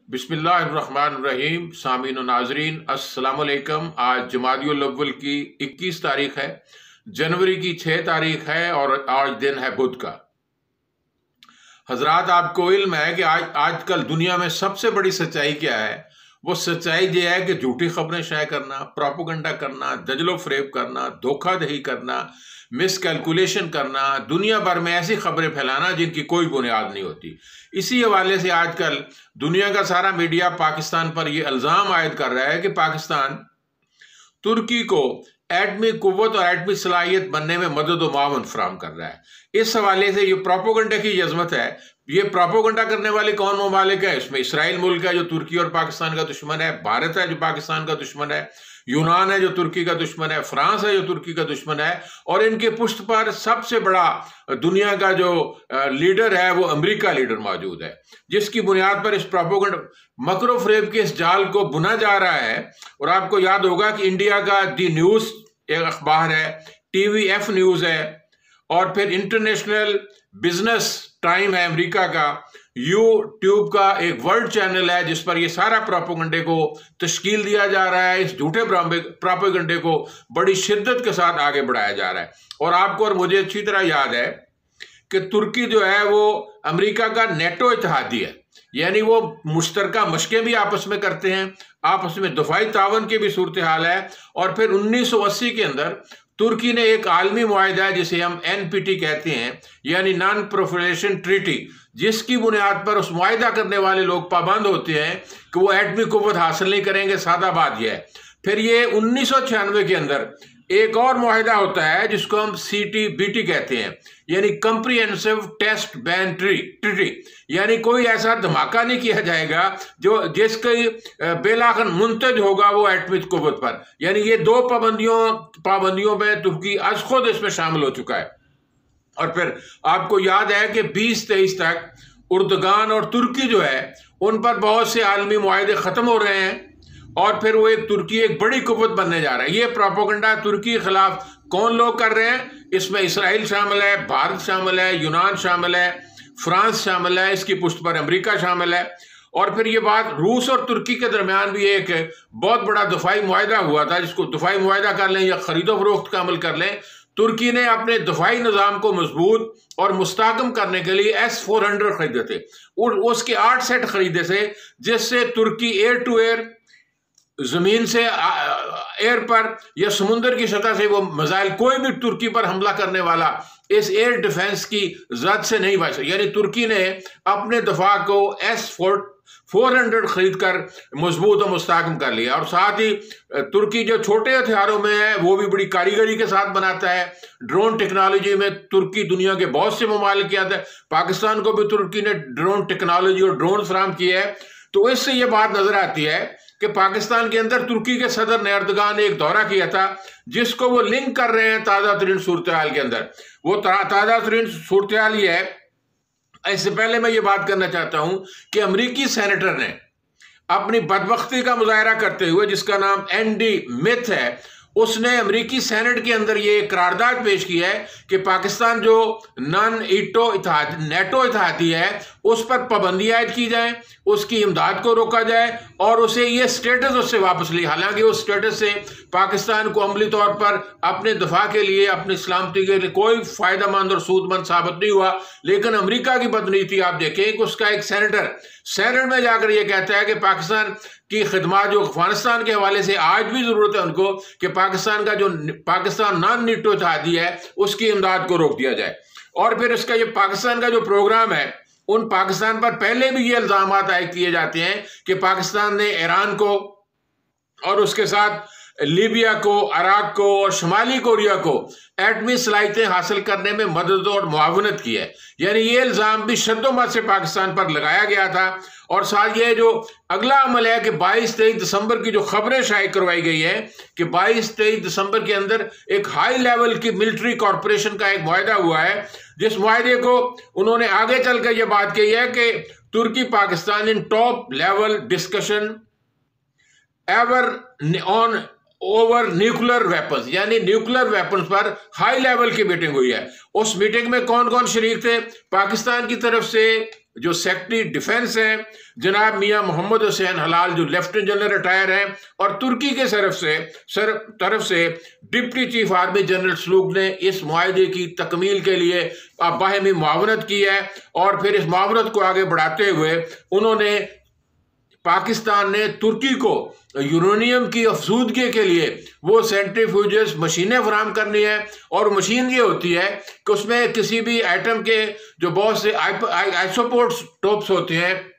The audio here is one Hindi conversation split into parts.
बिस्मिल्लाहिर्रहमानिर्रहीम। सामीन और नाजरीन अस्सलाम वालेकुम। आज जमादियुल अव्वल की 21 तारीख है, जनवरी की 6 तारीख है और आज दिन है बुध का। हजरात, आपको इल्म है कि आजकल दुनिया में सबसे बड़ी सच्चाई क्या है? वो सच्चाई ये है कि झूठी खबरें शाये करना, प्रोपोगंडा करना, दजलो फरेब करना, धोखाधड़ी करना, मिसकैलकुलेशन करना, दुनिया भर में ऐसी खबरें फैलाना जिनकी कोई बुनियाद नहीं होती। इसी हवाले से आजकल दुनिया का सारा मीडिया पाकिस्तान पर यह इल्ज़ाम आयद कर रहा है कि पाकिस्तान तुर्की को एटमी कुव्वत और एटमी सलाहियत बनने में मदद और मावन फराहम कर रहा है। इस हवाले से ये प्रोपोगंडा की अजमत है। ये प्रोपोगंडा करने वाले कौन ममालिक है? इसमें इसराइल मुल्क है जो तुर्की और पाकिस्तान का दुश्मन है, भारत है जो पाकिस्तान का दुश्मन है, यूनान है जो तुर्की का दुश्मन है, फ्रांस है जो तुर्की का दुश्मन है, और इनके पुष्ट पर सबसे बड़ा दुनिया का जो लीडर है वो अमेरिका लीडर मौजूद है, जिसकी बुनियाद पर इस प्रोपोगंडा मकरो फरेब के इस जाल को बुना जा रहा है। और आपको याद होगा कि इंडिया का दी न्यूज़ एक अखबार है, TVF न्यूज़ है, और फिर इंटरनेशनल बिजनेस टाइम है अमेरिका का, यूट्यूब का एक वर्ल्ड चैनल है जिस पर ये सारा प्रोपोगंडे को तश्कील दिया जा रहा है। इस झूठे प्रोपोगंडे को बड़ी शिद्दत के साथ आगे बढ़ाया जा रहा है। और आपको और मुझे अच्छी तरह याद है कि तुर्की जो है वो अमेरिका का नेटो इत्तेहादी है, यानी वो मुश्तरका मशकें भी आपस में करते हैं, आपस में दफाई तावन की भी सूरत हाल है। और फिर 1980 के अंदर तुर्की ने एक आलमी मुआहिदा जिसे हम NPT कहते हैं, यानी नॉन प्रोलिफरेशन ट्रीटी, जिसकी बुनियाद पर उस मुआहिदा करने वाले लोग पाबंद होते हैं कि वो एटमी कुव्वत हासिल नहीं करेंगे। सादा बात यह है। फिर ये 1996 के अंदर एक और मुआहिदा होता है जिसको हम CTBT कहते हैं, यानी कंप्रिहेंसिव टेस्ट बैन ट्रीटी, यानी कोई ऐसा धमाका नहीं किया जाएगा जो जिसकी बेलाखन मुंतज होगा वो एटमी कुव्वत पर। यानी ये दो पाबंदियों में तुर्की आज खुद इसमें शामिल हो चुका है। और फिर आपको याद है कि 2023 तक उर्दगान और तुर्की जो है उन पर बहुत से आलमी मुआहिदे खत्म हो रहे हैं, और फिर वो तुर्की एक बड़ी कुव्वत बनने जा रहा है। ये प्रोपोगंडा तुर्की के खिलाफ कौन लोग कर रहे हैं? इसमें इसराइल शामिल है, भारत शामिल है, यूनान शामिल है, फ्रांस शामिल है, इसकी पुष्ट पर अमेरिका शामिल है। और फिर ये बात रूस और तुर्की के दरमियान भी एक बहुत बड़ा दफाई मुआहिदा हुआ था, जिसको दफाई मुआहिदा कर लें या खरीदो फरोख्त का अमल कर लें। तुर्की ने अपने दफाई निज़ाम को मजबूत और मुस्तहकम करने के लिए S-400 खरीदे थे, और उसके 8 सेट खरीदे थे, जिससे तुर्की एयर टू एयर, जमीन से एयर पर या समुद्र की सतह से वो मिसाइल कोई भी तुर्की पर हमला करने वाला इस एयर डिफेंस की जद से नहीं बच सके। यानी तुर्की ने अपने दफा को S-400 खरीद कर मजबूत और मुस्तहकम कर लिया। और साथ ही तुर्की जो छोटे हथियारों में है वो भी बड़ी कारीगरी के साथ बनाता है। ड्रोन टेक्नोलॉजी में तुर्की दुनिया के बहुत से ममालिक के आता है, पाकिस्तान को भी तुर्की ने ड्रोन टेक्नोलॉजी और ड्रोन फराहम किया है। तो इससे ये बात नजर आती है कि पाकिस्तान के अंदर तुर्की के सदर ने एर्दोगान ने एक दौरा किया था, जिसको वो लिंक कर रहे हैं ताज़ा तरीन सूरत हाल के अंदर। वो ताज़ा तरीन सूरत हाल ये है। इससे पहले मैं ये बात करना चाहता हूं कि अमरीकी सेनेटर ने अपनी बदबख्ती का मुजाहरा करते हुए, जिसका नाम एंडी मिथ है, उसने अमरीकी सेनेट के अंदर ये करारदाद पेश की है कि पाकिस्तान जो नेटो इत्तेहादी है उस पर पाबंदी आयद की जाए, उसकी इमदाद को रोका जाए और उसे ये स्टेटस उससे वापस लिया। हालांकि उस स्टेटस से पाकिस्तान को अमली तौर पर अपने दफा के लिए, अपनी सलामती के लिए कोई फायदेमंद और सूदमंद साबित नहीं हुआ। लेकिन अमेरिका की बदनीति आप देखें कि उसका एक सेनेटर सेनेट में जाकर यह कहता है कि पाकिस्तान की खिदमत जो अफगानिस्तान के हवाले से आज भी जरूरत है उनको, कि पाकिस्तान नॉन नेटो इत्तेहादी है उसकी इमदाद को रोक दिया जाए। और फिर इसका ये पाकिस्तान का जो प्रोग्राम है, उन पाकिस्तान पर पहले भी ये इल्जाम आयद किए जाते हैं कि पाकिस्तान ने ईरान को और उसके साथ लीबिया को, अराक को और शुमाली कोरिया को एटमी सलाहियतें हासिल करने में मदद और मुआवनत की है। यानी ये इल्ज़ाम भी शद्दोमत से पाकिस्तान पर लगाया गया था। और साथ ये जो अगला अमल है कि 22-23 दिसंबर की जो खबरें शाये करवाई गई है कि 22-23 दिसंबर के अंदर एक हाई लेवल की मिलिट्री कॉरपोरेशन का एक मुआहिदा हुआ है, जिस मुआहिदे को उन्होंने आगे चलकर यह बात कही है कि तुर्की Pakistan in top level discussion ever on over nuclear weapons, यानी न्यूक्लियर वेपन्स पर हाई लेवल की मीटिंग हुई है। उस मीटिंग में कौन कौन शरीक थे? पाकिस्तान की तरफ से जो सेक्रेटरी डिफेंस हैं जनाब मियां मोहम्मद हुसैन हलाल, जो लेफ्टिनेंट जनरल रिटायर हैं, और तुर्की के तरफ से डिप्टी चीफ आर्मी जनरल सलूक ने इस मुआहदे की तकमील के लिए बाहिमी मुआवनत की है। और फिर इस मुआवनत को आगे बढ़ाते हुए उन्होंने पाकिस्तान ने तुर्की को यूरेनियम की अफसूदगी के लिए वो सेंट्रीफ्यूजेस मशीनें फराहम करनी है। और मशीन ये होती है कि उसमें किसी भी आइटम के जो बहुत से आइसोटोप्स होते हैं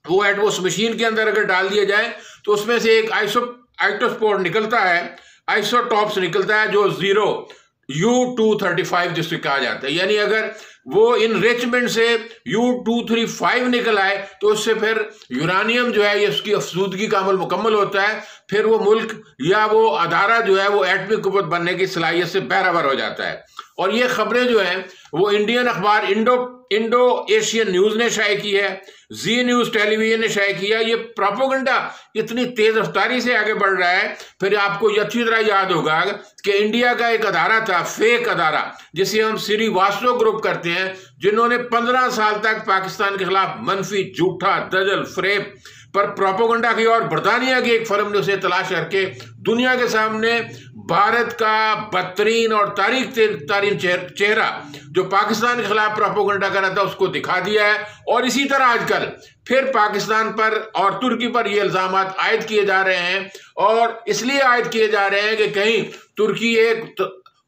वो उस मशीन के अंदर अगर डाल दिए जाए तो उसमें से एक आइसोटोप निकलता है, आइसोटॉप्स निकलता है जो 0U-235 जिससे कहा जाता है। यानी अगर वो इनरिचमेंट से U-235 निकल आए तो उससे फिर यूरानियम जो है ये उसकी अफसूदगी का अमल मुकम्मल होता है। फिर वो मुल्क या वो अदारा जो है वो एटमी कुव्वत बनने की सलाहियत से बहरावर हो जाता है। और ये खबरें जो हैं वो इंडियन अखबार इंडो एशियन न्यूज़ ने शाये की है, जी न्यूज़ टेलीविजन ने शाये किया। ये प्रोपेगेंडा इतनी तेज रफ्तारी से आगे बढ़ रहा है। फिर आपको अच्छी तरह याद होगा कि इंडिया का एक अदारा था, फेक अदारा, जिसे हम श्रीवास्तव ग्रुप करते हैं, जिन्होंने 15 साल तक पाकिस्तान के खिलाफ मनफी, झूठा, दजल, फरेब पर प्रोपेगेंडा की। और बरतानिया की एक फर्म ने उसे तलाश करके दुनिया के सामने भारत का बदतरीन और तारीन चेहरा जो पाकिस्तान के खिलाफ प्रोपेगेंडा कर रहा था उसको दिखा दिया है। और इसी तरह आजकल फिर पाकिस्तान पर और तुर्की पर ये इल्जामात आयद किए जा रहे हैं। और इसलिए आयद किए जा रहे हैं कि कहीं तुर्की एक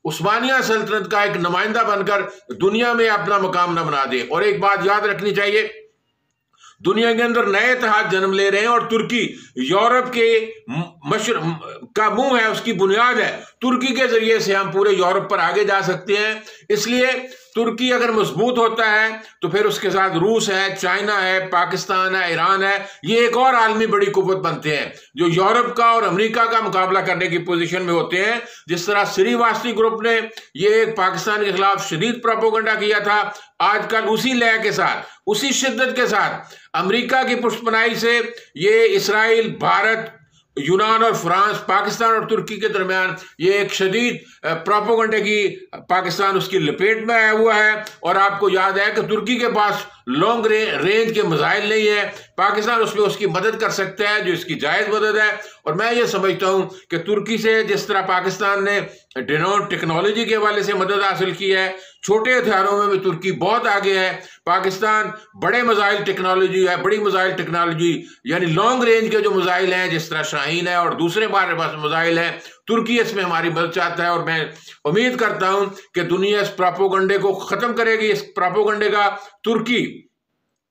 उस्मानिया सल्तनत का एक नुमाइंदा बनकर दुनिया में अपना मुकाम न बना दे। और एक बात याद रखनी चाहिए, दुनिया के अंदर नए इत्तेहाद जन्म ले रहे हैं और तुर्की यूरोप के का मुंह है, उसकी बुनियाद है। तुर्की के जरिए से हम पूरे यूरोप पर आगे जा सकते हैं। इसलिए तुर्की अगर मजबूत होता है तो फिर उसके साथ रूस है, चाइना है, पाकिस्तान है, ईरान है, ये एक और आलमी बड़ी कुव्वत बनते हैं जो यूरोप का और अमेरिका का मुकाबला करने की पोजीशन में होते हैं। जिस तरह श्रीवास्तव ग्रुप ने ये पाकिस्तान के खिलाफ शदीद प्रोपेगेंडा किया था, आजकल उसी लय के साथ, उसी शिद्दत के साथ अमेरिका की पुष्पनाई से ये इसराइल, भारत, यूनान और फ्रांस, पाकिस्तान और तुर्की के दरमियान ये एक शदीद प्रोपेगेंडा की पाकिस्तान उसकी लपेट में आया हुआ है। और आपको याद है कि तुर्की के पास लॉन्ग रेंज के मिसाइल नहीं है, पाकिस्तान उसमें उसकी मदद कर सकता है जो इसकी जायज़ मदद है। और मैं ये समझता हूँ कि तुर्की से जिस तरह पाकिस्तान ने ड्रोन टेक्नोलॉजी के हवाले से मदद हासिल की है, छोटे हथियारों में भी तुर्की बहुत आगे है। पाकिस्तान बड़े मिसाइल टेक्नोलॉजी है, बड़ी मिसाइल टेक्नोलॉजी यानी लॉन्ग रेंज के जो मिसाइल हैं जिस तरह शाहीन है और दूसरे हमारे पास मिसाइल हैं, तुर्की इसमें हमारी मदद चाहता है। और मैं उम्मीद करता हूं कि दुनिया इस प्रोपेगेंडे को खत्म करेगी। इस प्रोपेगेंडे का तुर्की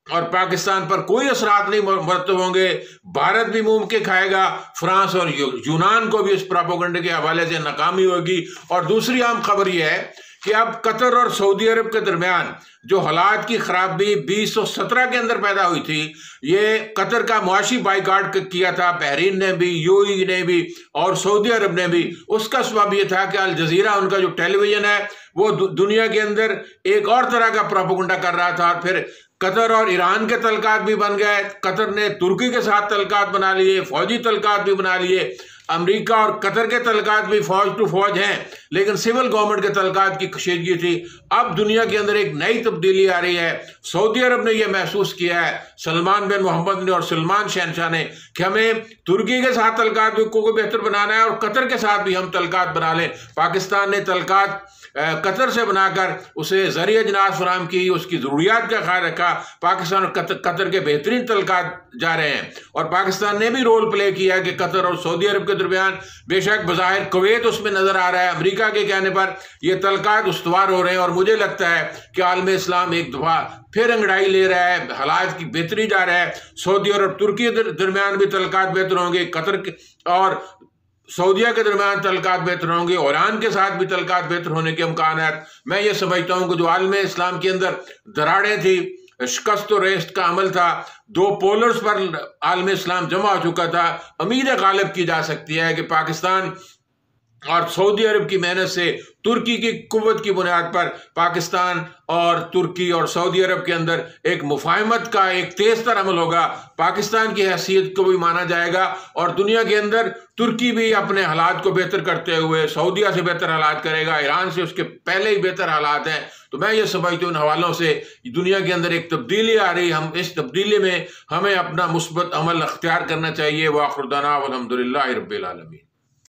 और पाकिस्तान पर कोई असरात नहीं मरतब होंगे। भारत भी मुंह के खाएगा, फ्रांस और यूनान को भी इस प्रोपेगेंडे के हवाले से नाकामी होगी। और दूसरी अहम खबर यह है कि अब कतर और सऊदी अरब के दरमियान जो हालात की खराबी 2017 के अंदर पैदा हुई थी, ये कतर का मुआशी बाइकाट किया था, बहरीन ने भी, यूएई ने भी और सऊदी अरब ने भी। उसका सबब यह था कि अल जजीरा उनका जो टेलीविजन है वो दुनिया के अंदर एक और तरह का प्रोपेगेंडा कर रहा था। फिर कतर और ईरान के तलकात भी बन गए, कतर ने तुर्की के साथ तलकात बना लिए, फौजी तलकात भी बना लिए। अमेरिका और कतर के तलकात भी फौज टू फौज हैं, लेकिन सिविल गवर्नमेंट के तलकात की कशीदगी थी। अब दुनिया के अंदर एक नई तब्दीली आ रही है। सऊदी अरब ने यह महसूस किया है, सलमान बिन मोहम्मद ने और सलमान शहनशाह ने, कि हमें तुर्की के साथ तलकात को बेहतर बनाना है और कतर के साथ भी हम तलकात बना लें। पाकिस्तान ने तलकात कतर से बनाकर उसे ज़रिए जनाज फराहम की, उसकी ज़रूरियात का ख्याल रखा। पाकिस्तान और कतर के बेहतरीन तलकात जा रहे हैं। और पाकिस्तान ने भी रोल प्ले किया कि कतर और सऊदी अरब के दरमियान, बेशक बज़ाहिर कुवैत उसमें नज़र आ रहा है, अमेरिका के कहने पर ये तलकात उस्तवार हो रहे हैं। और मुझे लगता है कि आलम इस्लाम एक दफ़ा फिर अंगड़ाई ले रहा है, हालात की बेहतरी जा रहा है। सऊदी और तुर्की के दरमियान भी तलकात बेहतर होंगे, कतर और सऊदिया के दरमियान तलकात बेहतर होंगे, ईरान के साथ भी तलकात बेहतर होने के इम्कान है। मैं ये समझता हूँ कि जो आलम इस्लाम के अंदर दरारें थी, शिकस्त और रेस्ट का अमल था, दो पोलर्स पर आलम इस्लाम जमा हो चुका था, उम्मीद गालिब की जा सकती है कि पाकिस्तान और सऊदी अरब की मेहनत से, तुर्की की कुव्वत की बुनियाद पर पाकिस्तान और तुर्की और सऊदी अरब के अंदर एक मुफाहमत का एक तेज तर अमल होगा। पाकिस्तान की हैसियत को भी माना जाएगा और दुनिया के अंदर तुर्की भी अपने हालात को बेहतर करते हुए सऊदीया से बेहतर हालात करेगा, ईरान से उसके पहले ही बेहतर हालात हैं। तो मैं ये समझती हूँ उन हवालों से दुनिया के अंदर एक तब्दीली आ रही, हम इस तब्दीली में हमें अपना मुस्बत अमल अख्तियार करना चाहिए। व आखिर दाना वल्हम्दुलिल्लाहि रब्बिल आलमीन।